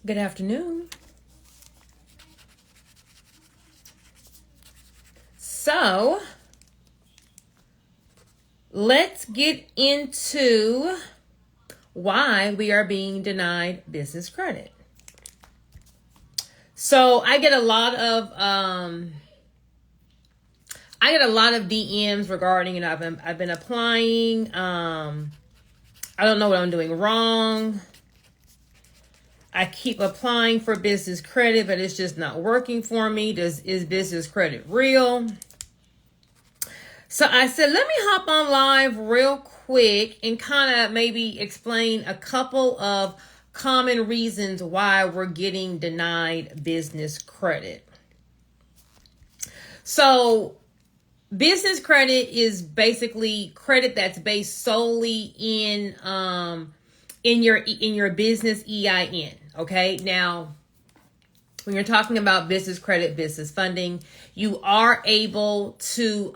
Good afternoon. So, let's get into why we are being denied business credit. So, I get a lot of DMs regarding, I've been applying. I don't know what I'm doing wrong. I keep applying for business credit, but it's just not working for me. Is business credit real? So I said, let me hop on live real quick and kind of maybe explain a couple of common reasons why we're getting denied business credit. So business credit is basically credit that's based solely in your business EIN. Okay. Now, when you're talking about business credit, business funding, you are able to,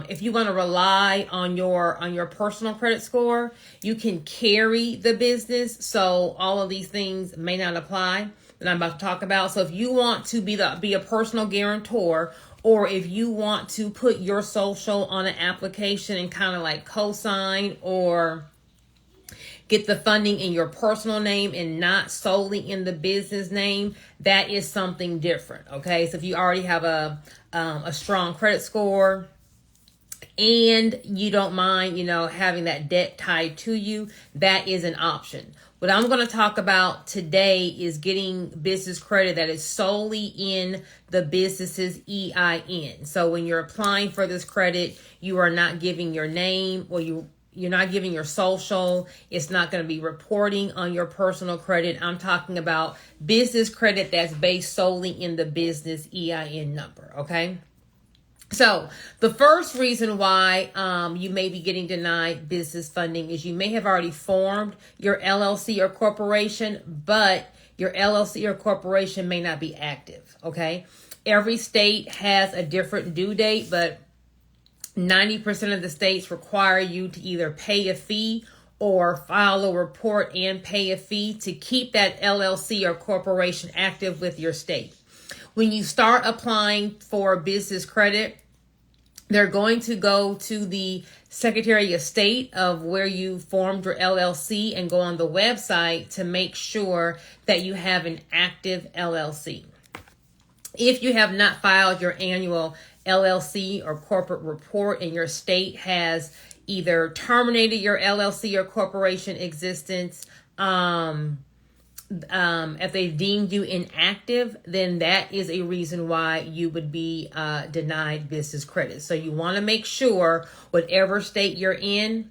if you want to rely on your personal credit score, you can carry the business. So all of these things may not apply that I'm about to talk about. So if you want to be a personal guarantor, or if you want to put your social on an application and kind of like co-sign or get the funding in your personal name and not solely in the business name, that is something different. Okay. So if you already have a strong credit score and you don't mind, having that debt tied to you, that is an option. What I'm going to talk about today is getting business credit that is solely in the business's EIN. So when you're applying for this credit, you are not giving your name, or you're not giving your social. It's not going to be reporting on your personal credit. I'm talking about business credit that's based solely in the business EIN number. Okay. So the first reason why you may be getting denied business funding is you may have already formed your LLC or corporation, but your LLC or corporation may not be active. Okay. Every state has a different due date, but 90% of the states require you to either pay a fee or file a report and pay a fee to keep that LLC or corporation active with your state. When you start applying for business credit, they're going to go to the Secretary of State of where you formed your LLC and go on the website to make sure that you have an active LLC. If you have not filed your annual LLC or corporate report and your state has either terminated your LLC or corporation existence, if they've deemed you inactive, then that is a reason why you would be denied business credit. So you want to make sure whatever state you're in,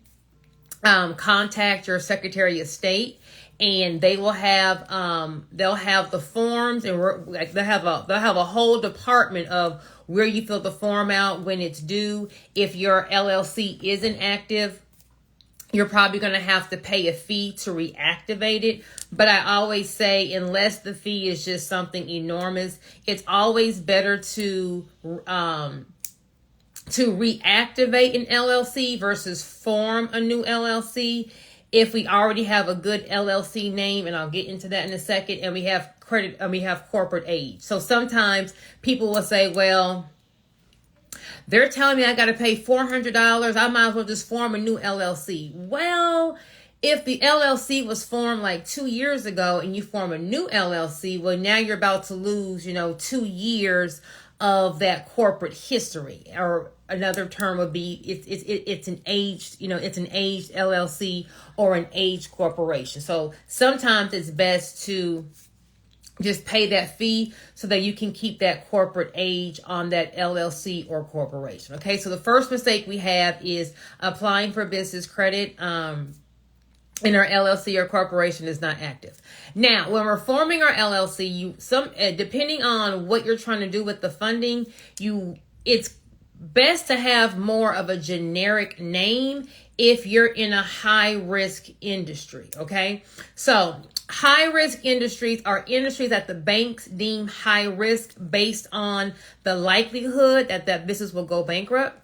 contact your Secretary of State. And they will have the forms, and they'll have a whole department of where you fill the form out, when it's due. If your LLC isn't active, you're probably going to have to pay a fee to reactivate it. But I always say, unless the fee is just something enormous, it's always better to reactivate an LLC versus form a new LLC. If we already have a good LLC name, and I'll get into that in a second, and we have credit and we have corporate age. So sometimes people will say, well, they're telling me I got to pay $400. I might as well just form a new LLC. Well, if the LLC was formed like 2 years ago and you form a new LLC, well, now you're about to lose, 2 years of that corporate history. Or another term would be it's an aged LLC or an aged corporation. So sometimes it's best to just pay that fee so that you can keep that corporate age on that LLC or corporation. Okay, so the first mistake we have is applying for business credit and our LLC or corporation is not active. Now, when we're forming our LLC, depending on what you're trying to do with the funding, it's best to have more of a generic name if you're in a high risk industry. Okay, so high risk industries are industries that the banks deem high risk based on the likelihood that business will go bankrupt,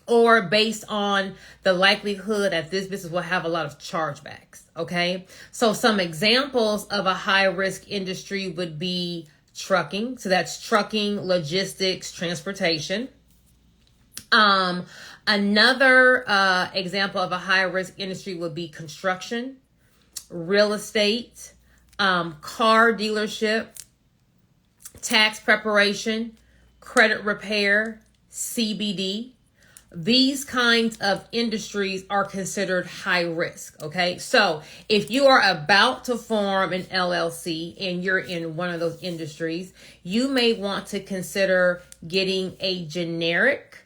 or based on the likelihood that this business will have a lot of chargebacks. Okay. So some examples of a high risk industry would be trucking. So that's trucking, logistics, transportation. Another example of a high risk industry would be construction, real estate, car dealership, tax preparation, credit repair, CBD. These kinds of industries are considered high risk. Okay. So if you are about to form an LLC and you're in one of those industries, you may want to consider getting a generic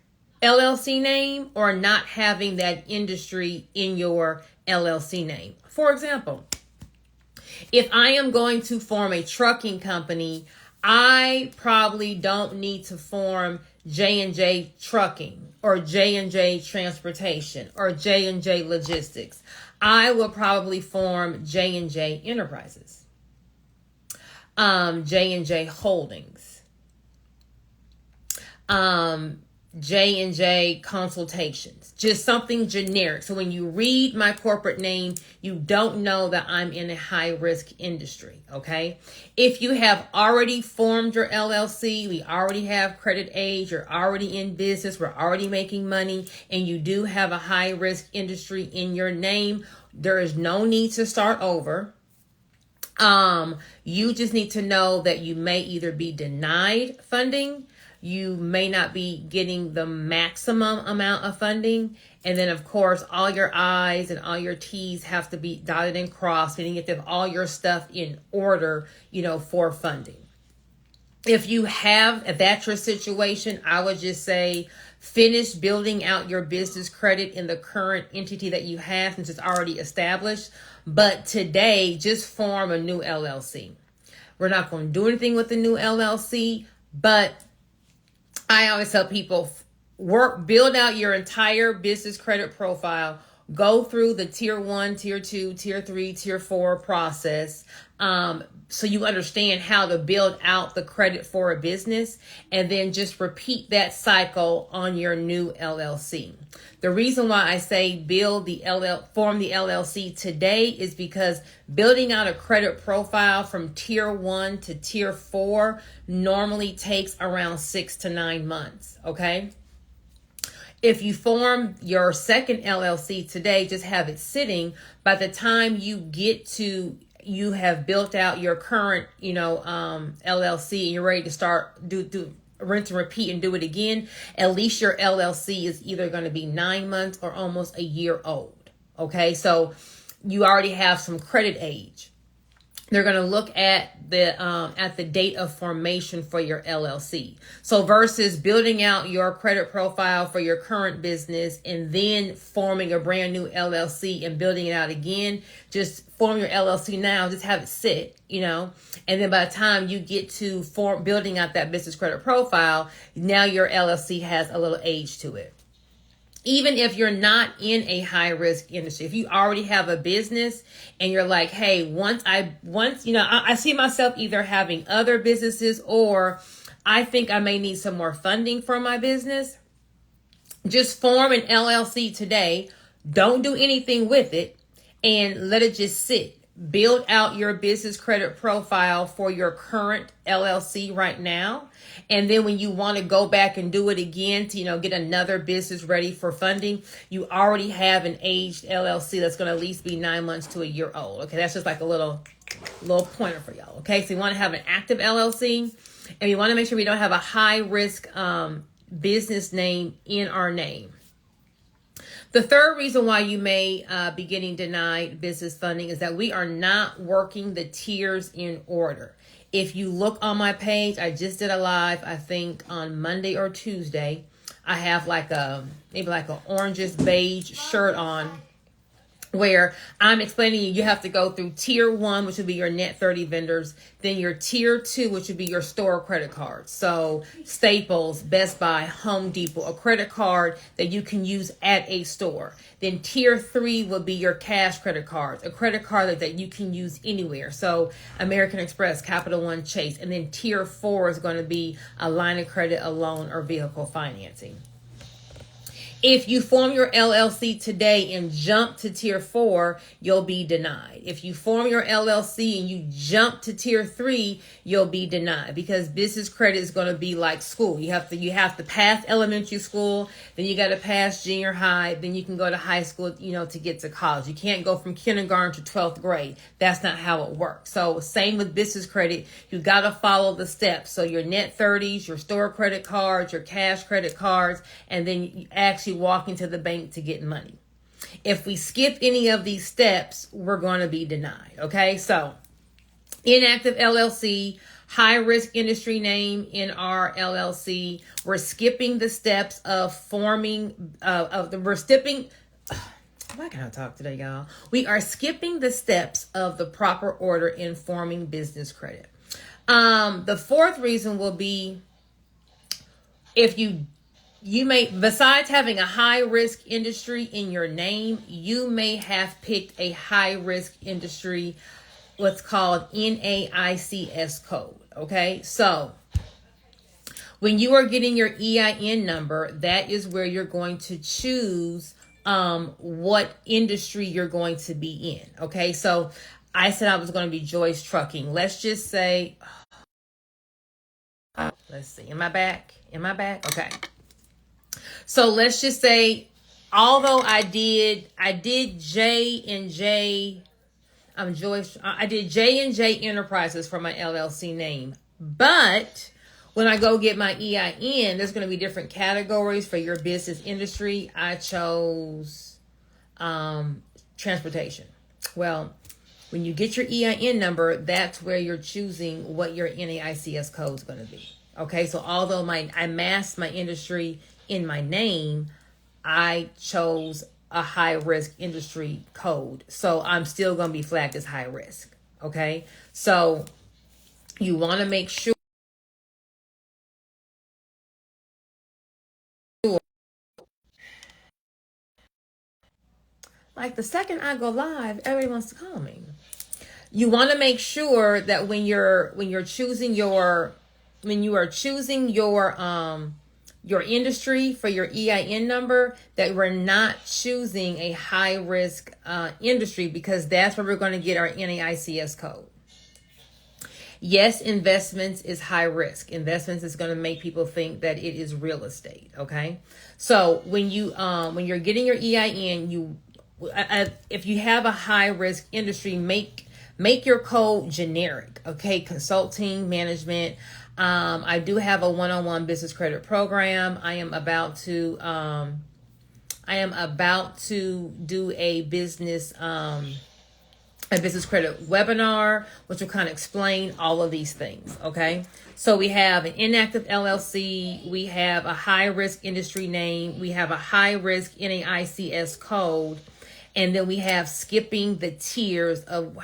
LLC name or not having that industry in your LLC name. For example, if I am going to form a trucking company, I probably don't need to form J&J Trucking or J&J Transportation or J&J Logistics. I will probably form J&J Enterprises, J&J Holdings, J&J Consultations, just something generic. So when you read my corporate name, you don't know that I'm in a high risk industry. Okay. If you have already formed your LLC, we already have credit age, you're already in business, we're already making money, and you do have a high risk industry in your name, there is no need to start over. You just need to know that you may either be denied funding, you may not be getting the maximum amount of funding. And then, of course, all your I's and all your T's have to be dotted and crossed, meaning you have to have all your stuff in order, for funding. If that's your situation, I would just say finish building out your business credit in the current entity that you have since it's already established. But today, just form a new LLC. We're not going to do anything with the new LLC, but I always tell people, build out your entire business credit profile, go through the tier 1, tier 2, tier 3, tier 4 process. So you understand how to build out the credit for a business, and then just repeat that cycle on your new LLC. The reason why I say form the LLC today is because building out a credit profile from tier 1 to tier 4 normally takes around 6 to 9 months. Okay. If you form your second LLC today, just have it sitting. By the time you have built out your current, LLC, and you're ready to start do rinse and repeat and do it again, at least your LLC is either going to be 9 months or almost a year old. Okay. So you already have some credit age. They're going to look at the date of formation for your LLC. So versus building out your credit profile for your current business and then forming a brand new LLC and building it out again, just form your LLC now, just have it sit, and then by the time you get to building out that business credit profile, now your LLC has a little age to it. Even if you're not in a high risk industry, if you already have a business and you're like, hey, I see myself either having other businesses or I think I may need some more funding for my business, just form an LLC today. Don't do anything with it and let it just sit. Build out your business credit profile for your current LLC right now. And then when you want to go back and do it again to, get another business ready for funding, you already have an aged LLC that's going to at least be 9 months to a year old. Okay. That's just like a little pointer for y'all. Okay. So you want to have an active LLC, and you want to make sure we don't have a high risk, business name in our name. The third reason why you may be getting denied business funding is that we are not working the tiers in order. If you look on my page, I just did a live, I think on Monday or Tuesday. I have maybe an orangish beige shirt on, where I'm explaining you have to go through tier 1, which would be your net 30 vendors, then your tier 2, which would be your store credit cards. So Staples, Best Buy, Home Depot, a credit card that you can use at a store. Then tier 3 would be your cash credit cards, a credit card that you can use anywhere. So American Express, Capital One, Chase. And then tier 4 is going to be a line of credit, a loan, or vehicle financing. If you form your LLC today and jump to tier 4, you'll be denied. If you form your LLC and you jump to tier 3, you'll be denied, because business credit is going to be like school. You have to pass elementary school, then you got to pass junior high, then you can go to high school, to get to college. You can't go from kindergarten to 12th grade. That's not how it works. So same with business credit. You got to follow the steps. So your net 30s, your store credit cards, your cash credit cards, and then you actually walk into the bank to get money. If we skip any of these steps, we're going to be denied. Okay, so inactive LLC, high risk industry name in our LLC. We're skipping the steps of forming we're skipping. Why can't I talk today, y'all? We are skipping the steps of the proper order in forming business credit. The fourth reason will be, if you may, besides having a high risk industry in your name, you may have picked a high risk industry, what's called NAICS code. Okay, so when you are getting your EIN number, that is where you're going to choose what industry you're going to be in. Okay, so I said I was going to be Joyce Trucking. Let's just say, let's see, am I back? Okay. So let's just say, although I did J&J, I'm Joyce. I did J&J Enterprises for my LLC name, but when I go get my EIN, there's going to be different categories for your business industry. I chose transportation. Well, when you get your EIN number, that's where you're choosing what your NAICS code is going to be. Okay, so although I masked my industry in my name, I chose a high risk industry code. So I'm still going to be flagged as high risk. Okay, so you want to make sure. Like the second I go live, everybody wants to call me. You want to make sure that when you are choosing your industry for your EIN number, that we're not choosing a high risk industry, because that's where we're going to get our NAICS code. Yes, investments is high risk. Investments is going to make people think that it is real estate. Okay, so when you're getting your EIN, if you have a high risk industry, make your code generic. Okay, consulting, management. I do have a one-on-one business credit program. I am about to do a business credit webinar, which will kind of explain all of these things. Okay, so we have an inactive LLC, we have a high risk industry name, we have a high risk NAICS code, and then we have skipping the tiers of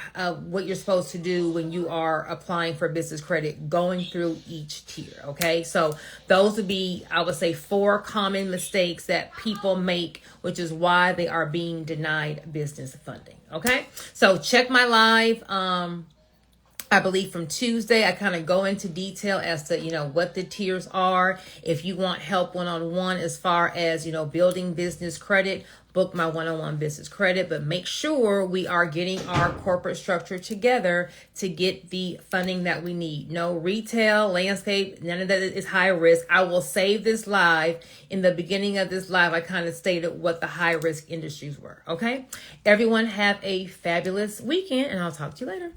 what you're supposed to do when you are applying for business credit, going through each tier. Okay, so those would be, I would say, 4 common mistakes that people make, which is why they are being denied business funding. Okay, so check my live. I believe from Tuesday, I kind of go into detail as to, what the tiers are. If you want help one-on-one as far as, building business credit, book my one-on-one business credit, but make sure we are getting our corporate structure together to get the funding that we need. No retail, landscape, none of that is high risk. I will save this live. In the beginning of this live, I kind of stated what the high risk industries were. Okay, everyone have a fabulous weekend, and I'll talk to you later.